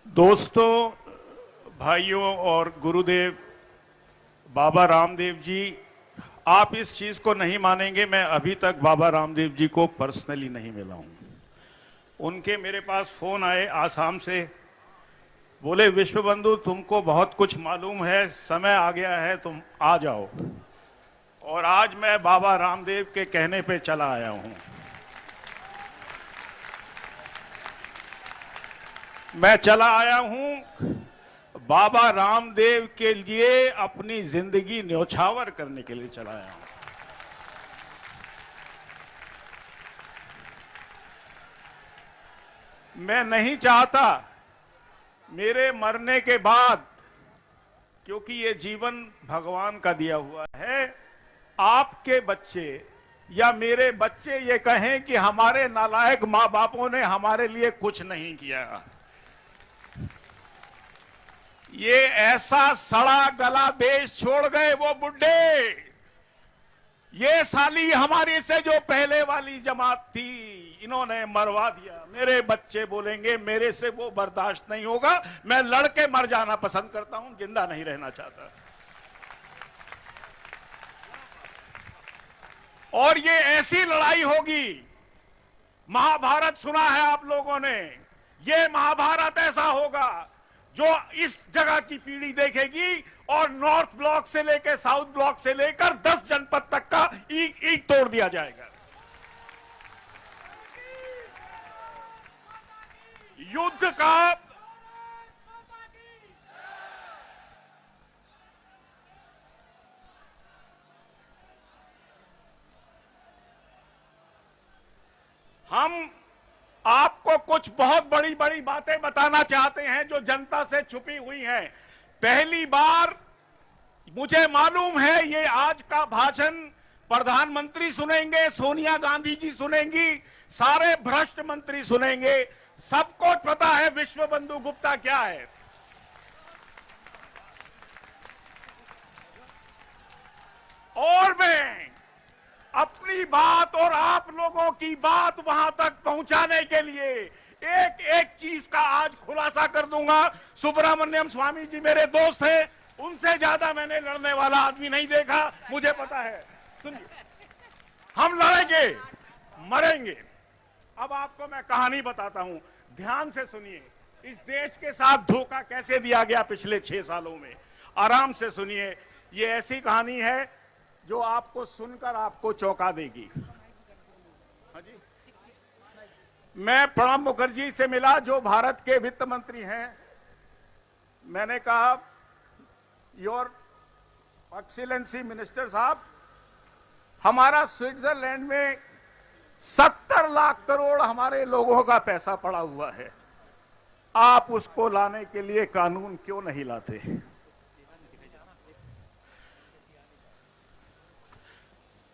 दोस्तों, भाइयों और गुरुदेव बाबा रामदेव जी, आप इस चीज को नहीं मानेंगे, मैं अभी तक बाबा रामदेव जी को पर्सनली नहीं मिला हूं। उनके मेरे पास फोन आए आसाम से, बोले विश्व बंधु तुमको बहुत कुछ मालूम है, समय आ गया है, तुम आ जाओ। और आज मैं बाबा रामदेव के कहने पे चला आया हूं। मैं चला आया हूं बाबा रामदेव के लिए अपनी जिंदगी न्यौछावर करने के लिए चला आया हूं। मैं नहीं चाहता मेरे मरने के बाद, क्योंकि ये जीवन भगवान का दिया हुआ है, आपके बच्चे या मेरे बच्चे ये कहें कि हमारे नालायक मां बापों ने हमारे लिए कुछ नहीं किया। ये ऐसा सड़ा गला देश छोड़ गए वो बुड्ढे। ये साली हमारी से जो पहले वाली जमात थी, इन्होंने मरवा दिया। मेरे बच्चे बोलेंगे मेरे से वो बर्दाश्त नहीं होगा, मैं लड़के मर जाना पसंद करता हूं, जिंदा नहीं रहना चाहता। और ये ऐसी लड़ाई होगी, महाभारत सुना है आप लोगों ने, ये महाभारत ऐसा होगा जो इस जगह की पीढ़ी देखेगी और नॉर्थ ब्लॉक से लेकर साउथ ब्लॉक से लेकर 10 जनपद तक का ईंट ईंट तोड़ दिया जाएगा। युद्ध का हम आपको कुछ बहुत बड़ी बड़ी बातें बताना चाहते हैं जो जनता से छुपी हुई हैं। पहली बार मुझे मालूम है ये आज का भाषण प्रधानमंत्री सुनेंगे, सोनिया गांधी जी सुनेंगी, सारे भ्रष्ट मंत्री सुनेंगे, सबको पता है विश्व बंधु गुप्ता क्या है। और मैं अपनी बात और आप लोगों की बात वहां तक पहुंचाने के लिए एक एक चीज का आज खुलासा कर दूंगा। सुब्रमण्यम स्वामी जी मेरे दोस्त हैं, उनसे ज्यादा मैंने लड़ने वाला आदमी नहीं देखा, मुझे पता है। सुनिए, हम लड़ेंगे, मरेंगे। अब आपको मैं कहानी बताता हूं, ध्यान से सुनिए। इस देश के साथ धोखा कैसे दिया गया पिछले 6 सालों में, आराम से सुनिए। ये ऐसी कहानी है जो आपको सुनकर आपको चौंका देगी। हाँ जी, मैं प्रणब मुखर्जी से मिला जो भारत के वित्त मंत्री हैं। मैंने कहा, योर एक्सीलेंसी मिनिस्टर साहब, हमारा स्विट्जरलैंड में 70 लाख करोड़ हमारे लोगों का पैसा पड़ा हुआ है, आप उसको लाने के लिए कानून क्यों नहीं लाते?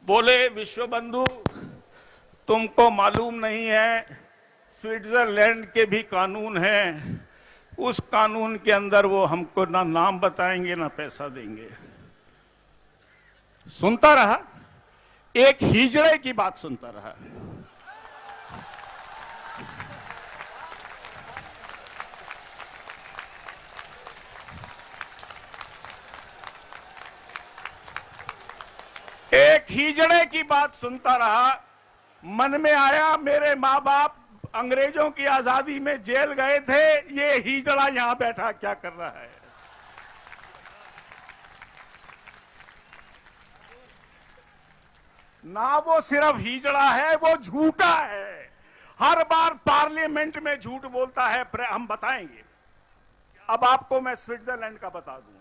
बोले विश्व बंधु तुमको मालूम नहीं है, स्विट्जरलैंड के भी कानून हैं, उस कानून के अंदर वो हमको ना नाम बताएंगे ना पैसा देंगे। सुनता रहा, एक हिजड़े की बात सुनता रहा। एक हिजड़े की बात सुनता रहा। मन में आया मेरे मां बाप अंग्रेजों की आजादी में जेल गए थे, ये हिजड़ा यहां बैठा क्या कर रहा है? ना वो सिर्फ हिजड़ा है, वो झूठा है। हर बार पार्लियामेंट में झूठ बोलता है, हम बताएंगे। अब आपको मैं स्विट्जरलैंड का बता दूं।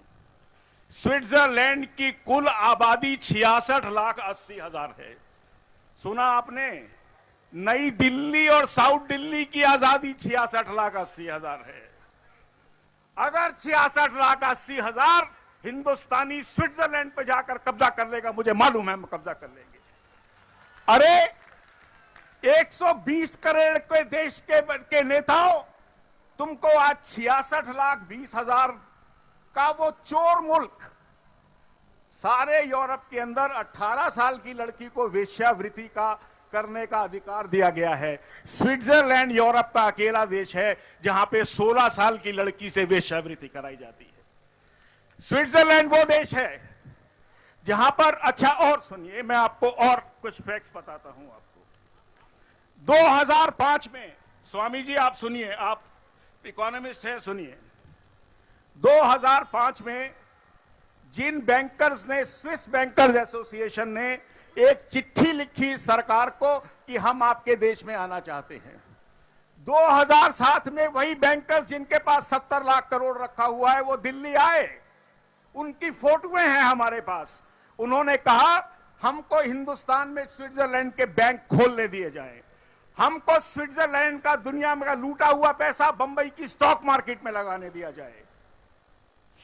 स्विट्जरलैंड की कुल आबादी 66,80,000 है। सुना आपने? नई दिल्ली और साउथ दिल्ली की आजादी 66,80,000 है। अगर 66,80,000 हिंदुस्तानी स्विट्जरलैंड पर जाकर कब्जा कर लेगा, मुझे मालूम है हम कब्जा कर लेंगे। अरे 120 करोड़ के देश के नेताओं, तुमको आज 66,20,000 का वो चोर मुल्क, सारे यूरोप के अंदर 18 साल की लड़की को वेश्यावृत्ति का करने का अधिकार दिया गया है। स्विट्जरलैंड यूरोप का अकेला देश है जहां पे 16 साल की लड़की से वेश्यावृत्ति कराई जाती है। स्विट्जरलैंड वो देश है जहां पर, अच्छा और सुनिए, मैं आपको और कुछ फैक्ट्स बताता हूं आपको। 2005 में, स्वामी जी आप सुनिए, आप इकोनॉमिस्ट हैं, सुनिए। 2005 में जिन बैंकर्स ने, स्विस बैंकर्स एसोसिएशन ने एक चिट्ठी लिखी सरकार को कि हम आपके देश में आना चाहते हैं। 2007 में वही बैंकर्स जिनके पास 70 लाख करोड़ रखा हुआ है वो दिल्ली आए, उनकी फोटोएं हैं हमारे पास। उन्होंने कहा हमको हिंदुस्तान में स्विट्जरलैंड के बैंक खोलने दिए जाएं, हमको स्विट्जरलैंड का दुनिया में लूटा हुआ पैसा बंबई की स्टॉक मार्केट में लगाने दिया जाए।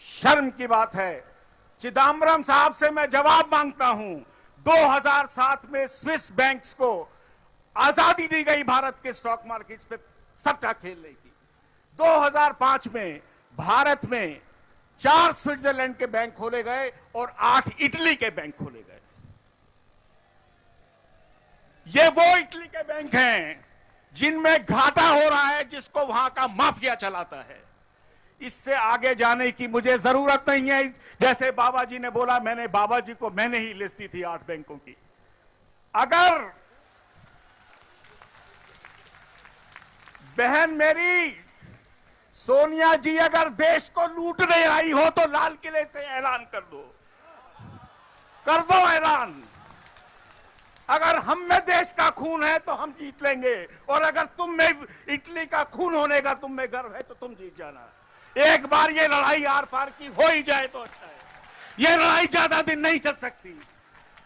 शर्म की बात है। चिदम्बरम साहब से मैं जवाब मांगता हूं, 2007 में स्विस बैंक्स को आजादी दी गई भारत के स्टॉक मार्केट्स पे सट्टा खेलने की। 2005 में भारत में 4 स्विट्जरलैंड के बैंक खोले गए और 8 इटली के बैंक खोले गए। ये वो इटली के बैंक हैं जिनमें घाटा हो रहा है, जिसको वहां का माफिया चलाता है। इससे आगे जाने की मुझे जरूरत नहीं है। जैसे बाबा जी ने बोला, बाबा जी को मैंने ही लिस्ट दी थी 8 बैंकों की। अगर बहन मेरी सोनिया जी अगर देश को लूटने आई हो तो लाल किले से ऐलान कर दो ऐलान। अगर हम में देश का खून है तो हम जीत लेंगे, और अगर तुम में इटली का खून होने का तुम में गर्व है तो तुम जीत जाना। एक बार ये लड़ाई आर पार की हो ही जाए तो अच्छा है। ये लड़ाई ज्यादा दिन नहीं चल सकती।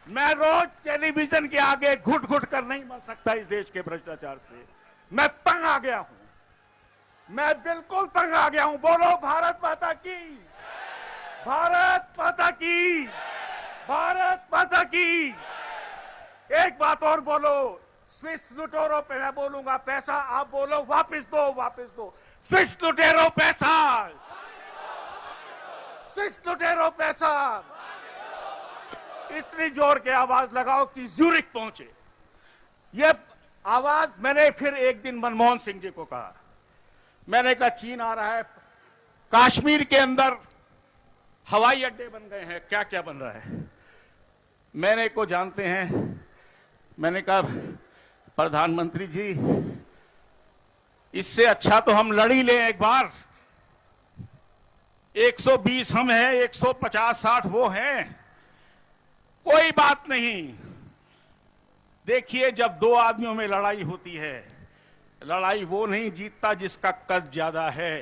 मैं रोज टेलीविजन के आगे घुट घुट कर नहीं मर सकता इस देश के भ्रष्टाचार से। मैं तंग आ गया हूं, मैं बिल्कुल तंग आ गया हूं। बोलो भारत माता की, भारत माता की, भारत माता की। एक बात और बोलो, स्विस लुटेरों पे मैं बोलूंगा, पैसा आप बोलो वापस दो, वापस दो। स्विस लुटेरों पैसा, स्विस लुटेरों पैसा। इतनी जोर के आवाज लगाओ कि ज्यूरिख पहुंचे। ये आवाज मैंने फिर एक दिन मनमोहन सिंह जी को कहा। मैंने कहा चीन आ रहा है, कश्मीर के अंदर हवाई अड्डे बन गए हैं, क्या क्या बन रहा है। मैंने को जानते हैं। मैंने कहा प्रधानमंत्री जी, इससे अच्छा तो हम लड़ ही लें एक बार। 120 हम हैं, 150-60 वो हैं, कोई बात नहीं। देखिए, जब 2 आदमियों में लड़ाई होती है, लड़ाई वो नहीं जीतता जिसका कद ज्यादा है,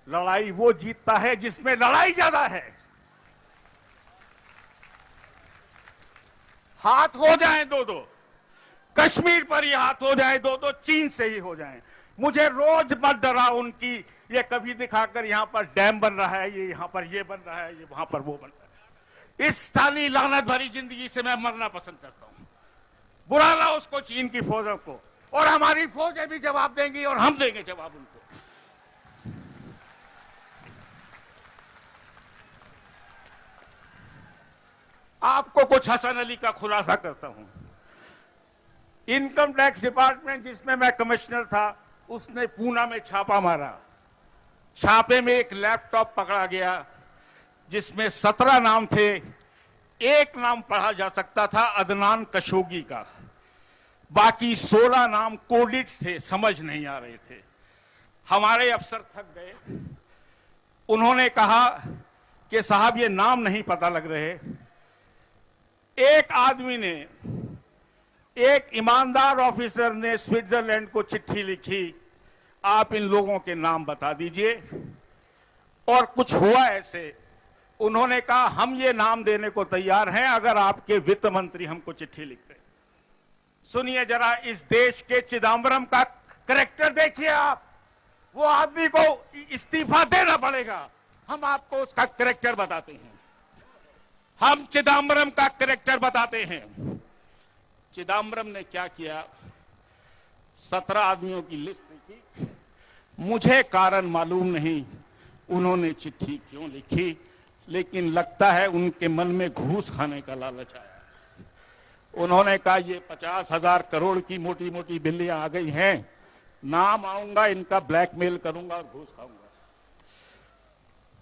लड़ाई वो जीतता है जिसमें लड़ाई ज्यादा है। हाथ हो जाए 2-2, कश्मीर पर ही हाथ हो जाए 2-2, चीन से ही हो जाए। मुझे रोज मत डरा उनकी, ये कभी दिखाकर यहां पर डैम बन रहा है, ये यहां पर ये बन रहा है, ये वहां पर वो बन रहा है। इस साली लानत भरी जिंदगी से मैं मरना पसंद करता हूं। बुला ला उसको, चीन की फौजों को, और हमारी फौजें भी जवाब देंगी और हम देंगे जवाब उनको। आपको कुछ हसन अली का खुलासा करता हूं। इनकम टैक्स डिपार्टमेंट जिसमें मैं कमिश्नर था, उसने पूना में छापा मारा। छापे में एक लैपटॉप पकड़ा गया जिसमें 17 नाम थे। एक नाम पढ़ा जा सकता था अदनान कशोगी का, बाकी 16 नाम कोडिट थे, समझ नहीं आ रहे थे। हमारे अफसर थक गए। उन्होंने कहा कि साहब ये नाम नहीं पता लग रहे। एक आदमी ने, एक ईमानदार ऑफिसर ने स्विट्जरलैंड को चिट्ठी लिखी, आप इन लोगों के नाम बता दीजिए। और कुछ हुआ ऐसे, उन्होंने कहा हम ये नाम देने को तैयार हैं अगर आपके वित्त मंत्री हमको चिट्ठी लिख दें। सुनिए जरा, इस देश के चिदम्बरम का कैरेक्टर देखिए आप। वो आदमी को इस्तीफा देना पड़ेगा। हम आपको उसका कैरेक्टर बताते हैं। हम चिदम्बरम का कैरेक्टर बताते हैं। चिदम्बरम ने क्या किया, 17 आदमियों की लिस्ट लिखी। मुझे कारण मालूम नहीं उन्होंने चिट्ठी क्यों लिखी, लेकिन लगता है उनके मन में घूस खाने का लालच आया। उन्होंने कहा ये 50,000 करोड़ की मोटी मोटी बिल्लियां आ गई हैं, नाम आऊंगा इनका ब्लैकमेल करूंगा और घूस खाऊंगा।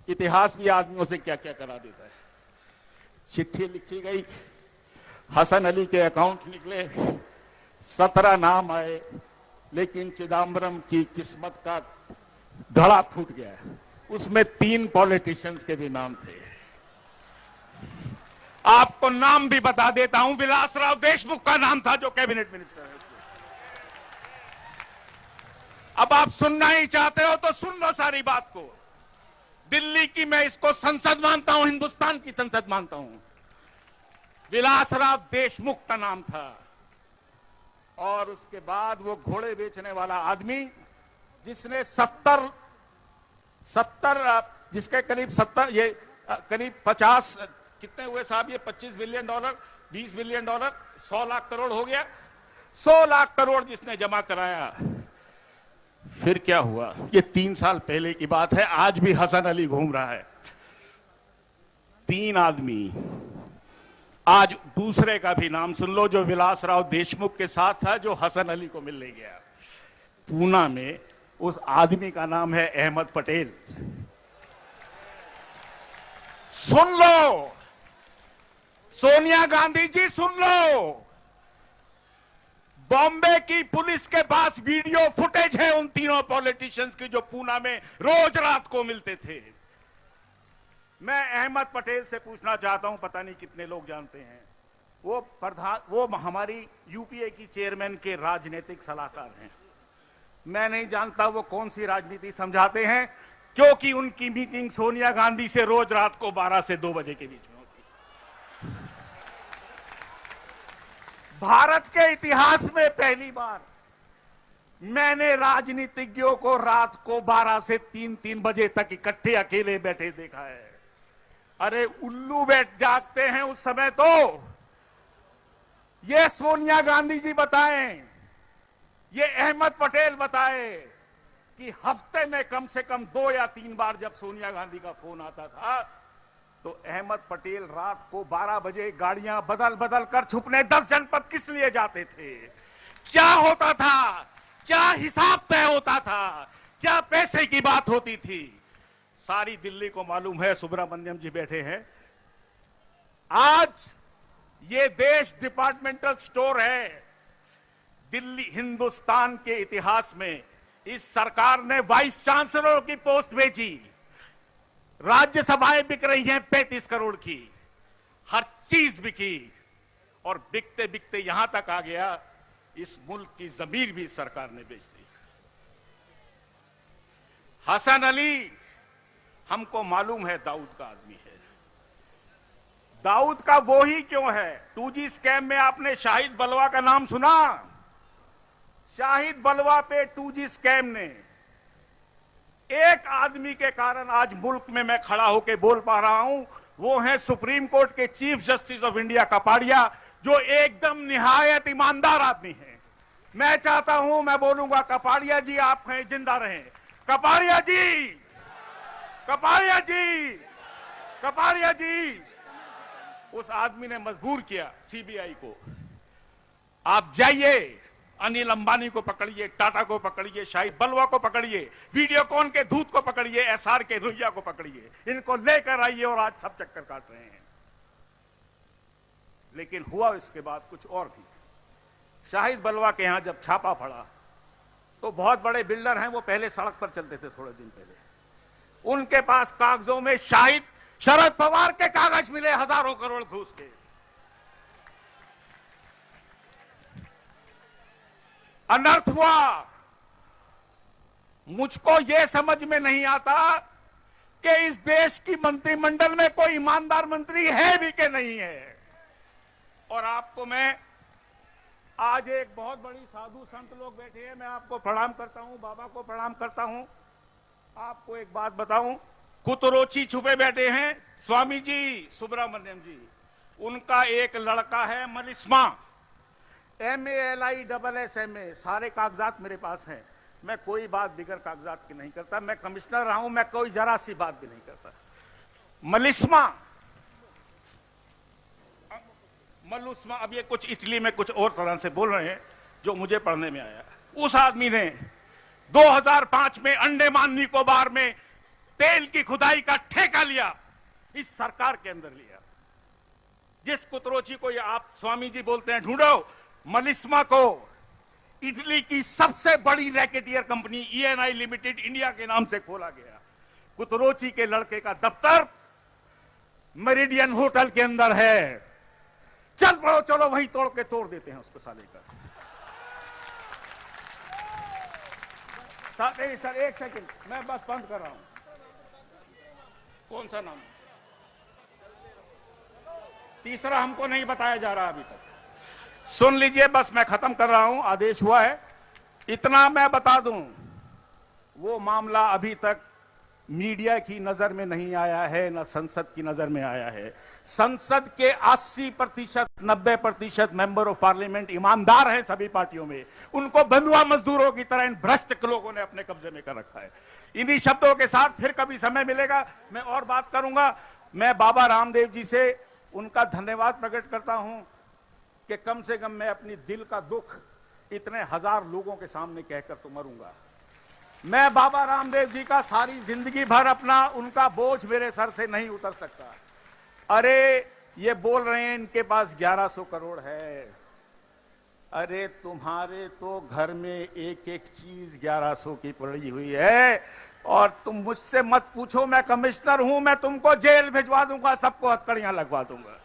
इतिहास भी आदमियों से क्या क्या करा देता है। चिट्ठी लिखी गई, हसन अली के अकाउंट निकले, 17 नाम आए, लेकिन चिदम्बरम की किस्मत का घड़ा फूट गया। उसमें 3 पॉलिटिशियंस के भी नाम थे। आपको नाम भी बता देता हूं, विलासराव देशमुख का नाम था जो कैबिनेट मिनिस्टर है। अब आप सुनना ही चाहते हो तो सुन लो सारी बात को। दिल्ली की मैं इसको संसद मानता हूं, हिंदुस्तान की संसद मानता हूं। विलासराव देशमुख का नाम था। और उसके बाद वो घोड़े बेचने वाला आदमी जिसने 70 जिसके करीब 70 ये करीब 50 कितने हुए साहब, ये 25 billion dollar, 20 billion dollar, 100 lakh crore हो गया। 100 लाख करोड़ जिसने जमा कराया, फिर क्या हुआ? ये 3 साल पहले की बात है। आज भी हसन अली घूम रहा है। 3 आदमी। आज दूसरे का भी नाम सुन लो जो विलासराव देशमुख के साथ था, जो हसन अली को मिलने गया पूना में। उस आदमी का नाम है अहमद पटेल। सुन लो सोनिया गांधी जी, सुन लो। बॉम्बे की पुलिस के पास वीडियो फुटेज है उन तीनों पॉलिटिशियंस की जो पूना में रोज रात को मिलते थे। मैं अहमद पटेल से पूछना चाहता हूं, पता नहीं कितने लोग जानते हैं, वो हमारी यूपीए की चेयरमैन के राजनीतिक सलाहकार हैं। मैं नहीं जानता वो कौन सी राजनीति समझाते हैं, क्योंकि उनकी मीटिंग सोनिया गांधी से रोज रात को 12 से 2 बजे के बीच में होती। भारत के इतिहास में पहली बार मैंने राजनीतिज्ञों को रात को 12 से 3 बजे तक इकट्ठे अकेले बैठे देखा है। अरे उल्लू बैठ जागते हैं उस समय तो। ये सोनिया गांधी जी बताएं, ये अहमद पटेल बताए कि हफ्ते में कम से कम 2 या 3 बार जब सोनिया गांधी का फोन आता था तो अहमद पटेल रात को 12 बजे गाड़ियां बदल बदल कर छुपने 10 जनपद किस लिए जाते थे? क्या होता था? क्या हिसाब तय होता था? क्या पैसे की बात होती थी? सारी दिल्ली को मालूम है। सुब्रमण्यम जी बैठे हैं। आज ये देश डिपार्टमेंटल स्टोर है। दिल्ली हिंदुस्तान के इतिहास में इस सरकार ने वाइस चांसलर की पोस्ट भेजी। राज्यसभाएं बिक रही हैं 35 करोड़ की। हर चीज बिकी और बिकते बिकते यहां तक आ गया, इस मुल्क की जमीन भी सरकार ने बेच दी। हसन अली हमको मालूम है दाऊद का आदमी है। दाऊद का वो ही क्यों है? 2G स्कैम में आपने शाहिद बलवा का नाम सुना? शाहिद बलवा पे 2G स्कैम ने एक आदमी के कारण आज मुल्क में मैं खड़ा होकर बोल पा रहा हूं। वो है सुप्रीम कोर्ट के chief justice of India Kapadia, जो एकदम निहायत ईमानदार आदमी है। मैं चाहता हूं, मैं बोलूंगा, कपाड़िया जी आप हैं, जिंदा रहें। कपाड़िया जी, कपाड़िया जी, कपाड़िया जी। उस आदमी ने मजबूर किया सीबीआई को, आप जाइए, अनिल अंबानी को पकड़िए, टाटा को पकड़िए, शाहिद बलवा को पकड़िए, वीडियोकॉन के दूत को पकड़िए, एसआर के रुइया को पकड़िए, इनको लेकर आइए और आज सब चक्कर काट रहे हैं। लेकिन हुआ इसके बाद कुछ और भी। शाहिद बलवा के यहां जब छापा पड़ा तो बहुत बड़े बिल्डर हैं, वो पहले सड़क पर चलते थे थोड़े दिन पहले, उनके पास कागजों में शरद पवार के कागज मिले हजारों करोड़ घूस के। अनर्थ हुआ। मुझको यह समझ में नहीं आता कि इस देश की मंत्रिमंडल में कोई ईमानदार मंत्री है भी कि नहीं है। और आपको मैं आज एक बहुत बड़ी साधु संत लोग बैठे हैं, मैं आपको प्रणाम करता हूं, बाबा को प्रणाम करता हूं। आपको एक बात बताऊं, कुतरोची छुपे बैठे हैं स्वामी जी सुब्रमण्यम जी। उनका एक लड़का है मलिस्मा, MALISSMA, सारे कागजात मेरे पास हैं। मैं कोई बात बिगर कागजात की नहीं करता। मैं कमिश्नर रहा हूं, मैं कोई जरा सी बात भी नहीं करता। मलिस्मा मलुस्मा, अब ये कुछ इटली में कुछ और तरह से बोल रहे हैं जो मुझे पढ़ने में आया। उस आदमी ने 2005 में अंडमान निकोबार में तेल की खुदाई का ठेका लिया, इस सरकार के अंदर लिया। जिस कुतरोची को ये आप स्वामी जी बोलते हैं, ढूंढो, मलिस्मा को इटली की सबसे बड़ी racketeer company ENI limited India के नाम से खोला गया। कुतरोची के लड़के का दफ्तर मेरिडियन होटल के अंदर है। चल पड़ो, चलो वहीं तोड़ देते हैं उसको साले का। सर एक सेकंड, मैं बस बंद कर रहा हूं। कौन सा नाम? तीसरा हमको नहीं बताया जा रहा अभी तक। सुन लीजिए, बस मैं खत्म कर रहा हूं, आदेश हुआ है। इतना मैं बता दूं, वो मामला अभी तक मीडिया की नजर में नहीं आया है, न संसद की नजर में आया है। संसद के 80%, 90% मेंबर ऑफ पार्लियामेंट ईमानदार हैं सभी पार्टियों में। उनको बंधुआ मजदूरों की तरह इन भ्रष्ट लोगों ने अपने कब्जे में कर रखा है। इन्हीं शब्दों के साथ फिर कभी समय मिलेगा मैं और बात करूंगा। मैं बाबा रामदेव जी से उनका धन्यवाद प्रकट करता हूं कि कम से कम मैं अपनी दिल का दुख इतने हजार लोगों के सामने कहकर तो मरूंगा। मैं बाबा रामदेव जी का सारी जिंदगी भर अपना उनका बोझ मेरे सर से नहीं उतर सकता। अरे ये बोल रहे हैं इनके पास 1100 करोड़ है। अरे तुम्हारे तो घर में एक एक चीज 1100 की पड़ी हुई है, और तुम मुझसे मत पूछो, मैं कमिश्नर हूं, मैं तुमको जेल भिजवा दूंगा, सबको हथकड़ियां लगवा दूंगा।